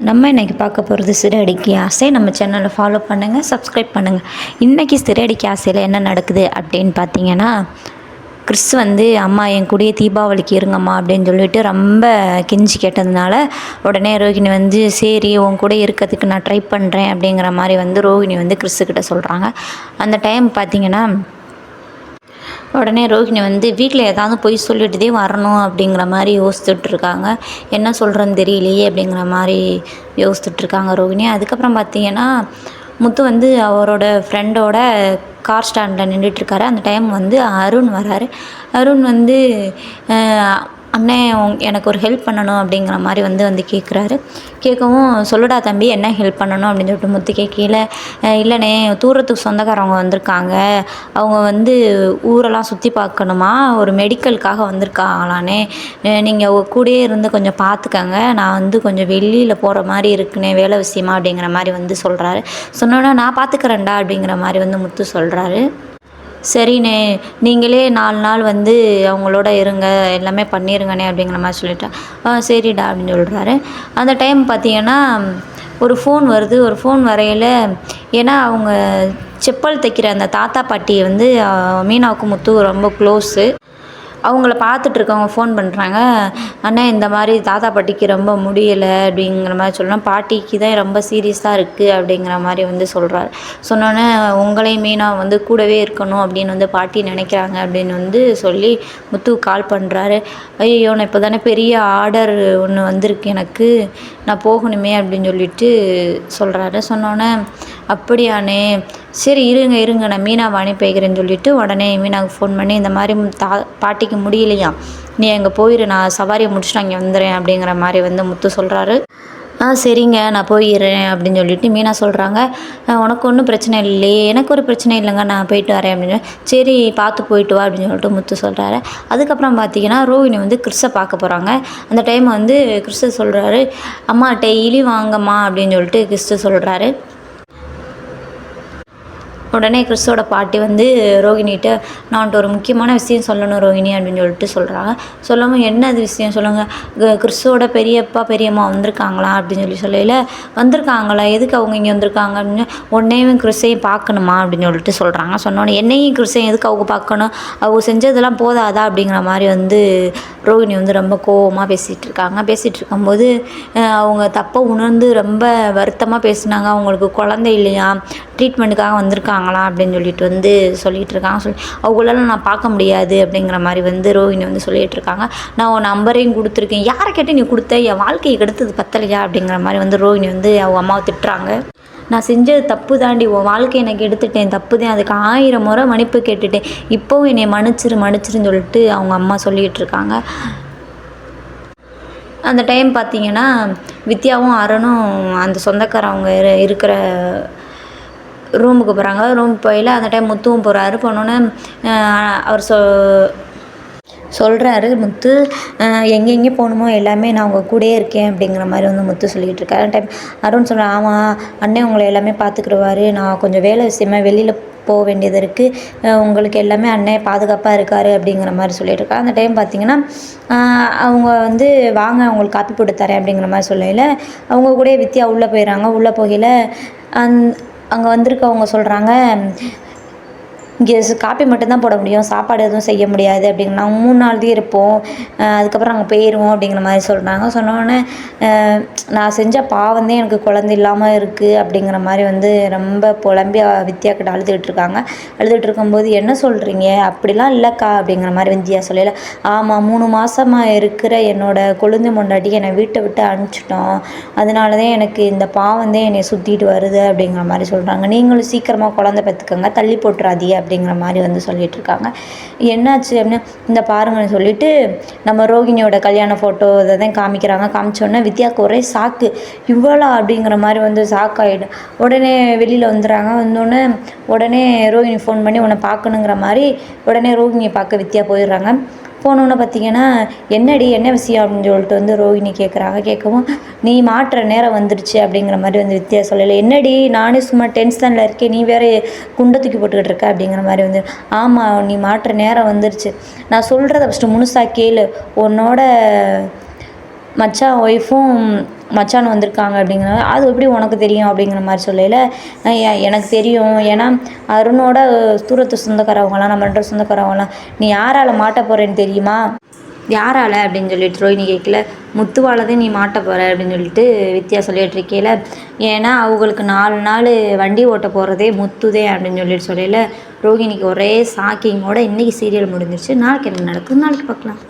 நம்ம இன்றைக்கி பார்க்க போகிறது சிறகடிக்க ஆசை. நம்ம சேனலை ஃபாலோ பண்ணுங்கள், சப்ஸ்கிரைப் பண்ணுங்கள். இன்றைக்கி சிறகடிக்க ஆசையில் என்ன நடக்குது அப்படின்னு பார்த்தீங்கன்னா, கிறிஸ் வந்து அம்மா என் கூடயே தீபாவளிக்கு இருங்கம்மா அப்படின்னு சொல்லிட்டு ரொம்ப கெஞ்சி கேட்டதுனால உடனே ரோஹிணி வந்து சரி உன் கூட இருக்கிறதுக்கு நான் ட்ரை பண்ணுறேன் அப்படிங்கிற மாதிரி வந்து ரோஹிணி வந்து கிறிஸ்கிட்ட சொல்கிறாங்க. அந்த டைம் பார்த்திங்கன்னா உடனே ரோஹிணி வந்து வீட்டில் ஏதாவது பொய் சொல்லிட்டுதே வரணும் அப்படிங்கிற மாதிரி யோசிச்சுட்ருக்காங்க. என்ன சொல்கிறேன்னு தெரியலையே அப்படிங்கிற மாதிரி யோசிச்சுட்ருக்காங்க ரோஹிணி. அதுக்கப்புறம் பார்த்திங்கன்னா முத்து வந்து அவரோட ஃப்ரெண்டோட கார் ஸ்டாண்டில் நின்றுட்டுருக்காரு. அந்த டைம் வந்து அருண் வராரு. அருண் வந்து அண்ணே எனக்கு ஒரு ஹெல்ப் பண்ணணும் அப்படிங்கிற மாதிரி வந்து கேட்குறாரு. கேட்கவும் சொல்லுடா தம்பி என்ன ஹெல்ப் பண்ணணும் அப்படின்னு சொல்லிட்டு முத்து கேட்கல, இல்லைண்ணே தூரத்துக்கு சொந்தக்காரவங்க வந்திருக்காங்க, அவங்க வந்து ஊரெல்லாம் சுற்றி பார்க்கணுமா, ஒரு மெடிக்கலுக்காக வந்திருக்காங்களாண்ணே, நீங்கள் கூடயே இருந்து கொஞ்சம் பார்த்துக்கங்க, நான் வந்து கொஞ்சம் வெளியில் போகிற மாதிரி இருக்குண்ணே வேலை விஷயமா அப்படிங்கிற மாதிரி வந்து சொல்கிறாரு. சொன்னோன்னா நான் பார்த்துக்கிறேன்டா அப்படிங்கிற மாதிரி வந்து முத்து சொல்கிறாரு. சரிண்ணே நீங்களே 4 நாள் வந்து அவங்களோட இருங்க, எல்லாமே பண்ணிடுங்கண்ணே அப்படிங்கிற மாதிரி சொல்லிட்டேன். சரிடா அப்படின்னு சொல்கிறாரு. அந்த டைம் பார்த்திங்கன்னா ஒரு ஃபோன் வருது. ஒரு ஃபோன் வரையில் ஏன்னா அவங்க செப்பல் தைக்கிற அந்த தாத்தா பாட்டி வந்து மீனாவுக்கு முத்து ரொம்ப க்ளோஸு. அவங்கள பார்த்துட்ருக்கவங்க ஃபோன் பண்ணுறாங்க. அண்ணா இந்த மாதிரி தாத்தா பாட்டிக்கு ரொம்ப முடியலை அப்படிங்கிற மாதிரி சொல்லலாம், பாட்டிக்கு தான் ரொம்ப சீரியஸாக இருக்குது அப்படிங்கிற மாதிரி வந்து சொல்கிறாரு. சொன்னோன்னே உங்களையும் மீனா வந்து கூடவே இருக்கணும் அப்படின்னு வந்து பாட்டி நினைக்கிறாங்க அப்படின்னு வந்து சொல்லி முத்துக்கு கால் பண்ணுறாரு. ஐயோ நான் இப்போ தானே பெரிய ஆர்டர் ஒன்று வந்திருக்கு எனக்கு, நான் போகணுமே அப்படின்னு சொல்லிட்டு சொல்கிறாரு. சொன்னோன்னே அப்படியாண்ணே சரி இருங்க நான் மீனாவை அனுப்பி வைக்கிறேன்னு சொல்லிவிட்டு உடனே மீனாவுக்கு ஃபோன் பண்ணி இந்த மாதிரி பாட்டிக்கு முடியலையா, நீ அங்கே போயிரு, நான் சவாரியை முடிச்சுட்டு அங்கே வந்துடுறேன் அப்படிங்கிற மாதிரி வந்து முத்து சொல்கிறாரு. சரிங்க நான் போயிடுறேன் அப்படின்னு சொல்லிட்டு மீனா சொல்கிறாங்க. உனக்கு ஒன்றும் பிரச்சனை இல்லையே, எனக்கு ஒரு பிரச்சனை இல்லைங்க, நான் போயிட்டு வரேன் அப்படின்னு. சரி பார்த்து போயிட்டு வா அப்படின்னு சொல்லிட்டு முத்து சொல்கிறாரு. அதுக்கப்புறம் பார்த்திங்கன்னா ரோஹிணி வந்து கிறிஸை பார்க்க போகிறாங்க. அந்த டைம் வந்து கிறிஸை சொல்கிறாரு, அம்மா டெய்லி வாங்கம்மா அப்படின்னு சொல்லிட்டு கிறிஸு சொல்கிறாரு. உடனே கிறிஸோட பாட்டி வந்து ரோஹிணிகிட்ட நான் உன்ட்ட ஒரு முக்கியமான விஷயம் சொல்லணும் ரோஹிணி அப்படின்னு சொல்லிட்டு சொல்கிறாங்க. சொல்லாமல் என்ன அது விஷயம் சொல்லுங்கள், கிறிஸோட பெரியப்பா பெரியம்மா வந்திருக்காங்களா அப்படின்னு சொல்லையில் வந்திருக்காங்களா, எதுக்கு அவங்க இங்கே வந்திருக்காங்க அப்படின்னு, உன்னையும் கிறிஸையும் பார்க்கணுமா அப்படின்னு சொல்லிட்டு சொல்கிறாங்க. சொன்னோன்னே என்னையும் கிறிஸையும் எதுக்கு அவங்க பார்க்கணும், அவங்க செஞ்சதெல்லாம் போதாதா அப்படிங்கிற மாதிரி வந்து ரோஹிணி வந்து ரொம்ப கோவமாக பேசிகிட்டு இருக்காங்க. பேசிகிட்டு இருக்கும்போது அவங்க தப்பை உணர்ந்து ரொம்ப வருத்தமாக பேசினாங்க. அவங்களுக்கு குழந்தை இல்லையா, ட்ரீட்மெண்ட்டுக்காக வந்திருக்காங்களா அப்படின்னு சொல்லிட்டு வந்து சொல்லிகிட்டு இருக்காங்க. அவங்களால நான் பார்க்க முடியாது அப்படிங்கிற மாதிரி வந்து ரோஹிணி வந்து சொல்லிகிட்டு இருக்காங்க. நான் உன் நம்பரையும் கொடுத்துருக்கேன், யாரை கேட்டு நீ கொடுத்த, என் வாழ்க்கையை கெடுத்தது பத்தலையா அப்படிங்கிற மாதிரி வந்து ரோஹிணி வந்து அவங்க அம்மாவை திட்டுறாங்க. நான் செஞ்சது தப்பு தாண்டி, உன் வாழ்க்கையை எனக்கு எடுத்துட்டேன், தப்பு தான், அதுக்கு 1000 முறை மன்னிப்பு கேட்டுட்டேன், இப்போவும் என்னை மன்னிச்சிருன்னு சொல்லிட்டு அவங்க அம்மா சொல்லிகிட்டு இருக்காங்க. அந்த டைம் பார்த்திங்கன்னா வித்யாவும் அருணும் அந்த சொந்தக்காரவங்க இருக்கிற ரூமுக்கு போகிறாங்க. ரூமுக்கு போயில அந்த டைம் முத்துவும் போகிறாரு. போனோன்னே அவர் சொல்கிறாரு முத்து, எங்கெங்கே போகணுமோ எல்லாமே நான் உங்கள் கூடயே இருக்கேன் அப்படிங்கிற மாதிரி வந்து முத்து சொல்லிகிட்டு இருக்காரு. அந்த டைம் அருண் சொல்கிறேன், ஆமாம் அண்ணே உங்களை எல்லாமே பார்த்துக்கிடுவார், நான் கொஞ்சம் வேலை விஷயமா வெளியில் போக வேண்டியது இருக்குது, உங்களுக்கு எல்லாமே அண்ணன் பாதுகாப்பாக இருக்கார் அப்படிங்கிற மாதிரி சொல்லிட்டு இருக்காரு. அந்த டைம் பார்த்திங்கன்னா அவங்க வந்து வாங்க உங்களுக்கு காப்பி போட்டு தரேன் அப்படிங்கிற மாதிரி சொல்லையில் அவங்க கூட வித்யா உள்ளே போயிடறாங்க. உள்ளே போகையில் அங்கே வந்திருக்கவங்க சொல்கிறாங்க, இங்கே காப்பி மட்டும்தான் போட முடியும், சாப்பாடு எதுவும் செய்ய முடியாது அப்படிங்கிற, நாங்கள் 3 நாள் தான் இருப்போம், அதுக்கப்புறம் நாங்கள் போயிடுவோம் அப்படிங்கிற மாதிரி சொல்கிறாங்க. சொன்னோடனே நான் செஞ்ச பாவம் தான் எனக்கு குழந்தை இல்லாமல் இருக்குது அப்படிங்கிற மாதிரி வந்து ரொம்ப புலம்பி வித்யாக்கிட்ட அழுதுகிட்டு இருக்காங்க. அழுதுகிட்டு இருக்கும்போது என்ன சொல்கிறீங்க, அப்படிலாம் இல்லைக்கா அப்படிங்கிற மாதிரி வித்யா சொல்லல, ஆமாம் 3 மாதமாக இருக்கிற என்னோட கொழுந்து மொண்டாட்டி என்னை வீட்டை விட்டு அனுப்பிச்சிட்டோம், அதனால தான் எனக்கு இந்த பாவம் தான் என்னை சுற்றிட்டு வருது அப்படிங்கிற மாதிரி சொல்கிறாங்க. நீங்களும் சீக்கிரமாக குழந்தை பெற்றுக்கங்க, தள்ளி போட்டுறாதீங்க அப்படிங்கிற மாதிரி வந்து சொல்லிகிட்டு இருக்காங்க. என்னாச்சு அப்படின்னு இந்த பாருங்கன்னு சொல்லிட்டு நம்ம ரோஹிணியோட கல்யாண ஃபோட்டோ இதை தான் காமிக்கிறாங்க. காமிச்சோன்னே வித்யாவுக்கு ஒரே சாக்கு, இவ்வளோ அப்படிங்கிற மாதிரி வந்து சாக்காயிடும். உடனே வெளியில் வந்துடுறாங்க. வந்தோடனே உடனே ரோஹிணி ஃபோன் பண்ணி உன்னை பார்க்கணுங்கிற மாதிரி உடனே ரோஹிணியை பார்க்க வித்யா போயிடுறாங்க. போனோன்னே பார்த்திங்கன்னா என்னடி என்ன விஷயம் அப்படின்னு சொல்லிட்டு வந்து ரோஹிணி கேட்குறாங்க. கேட்கவும் நீ மாட்டுற நேரம் வந்துடுச்சு அப்படிங்கிற மாதிரி வந்து வித்யா சொல்லலை. என்னடி நானே சும்மா டென்ஷனில் இருக்கேன், நீ வேறு குண்டை தூக்கி போட்டுக்கிட்டு இருக்க அப்படிங்கிற மாதிரி வந்து, ஆமாம் நீ மாட்டுற நேரம் வந்துடுச்சு, நான் சொல்கிறத ஃபஸ்ட்டு முழுசாக கேளு, உன்னோட மச்சான் ஒய்ஃபும் மச்சான் வந்திருக்காங்க அப்படிங்கிறனால அது எப்படி உனக்கு தெரியும் அப்படிங்கிற மாதிரி சொல்லையில் எனக்கு தெரியும், ஏன்னா அருணோட தூரத்து சொந்தக்காரவங்களாம், நம்ம 2 சொந்தக்காரவங்களாம், நீ யாரால் மாட்ட போகிறேன்னு தெரியுமா, யாரால் அப்படின்னு சொல்லிட்டு ரோஹிணி கேட்கல. முத்துவால் தான் நீ மாட்ட போகிற அப்படின்னு சொல்லிட்டு வித்யா சொல்லிட்டு இருக்கையில், ஏன்னா அவங்களுக்கு 4 நாள் வண்டி ஓட்ட போகிறதே முத்துதே அப்படின்னு சொல்லிட்டு சொல்லையில் ரோஹிணிக்கு ஒரே ஷாக்கிங்கோட இன்றைக்கி சீரியல் முடிஞ்சிருச்சு. நாளைக்கு என்ன நடக்குது நாளைக்கு பார்க்கலாம்.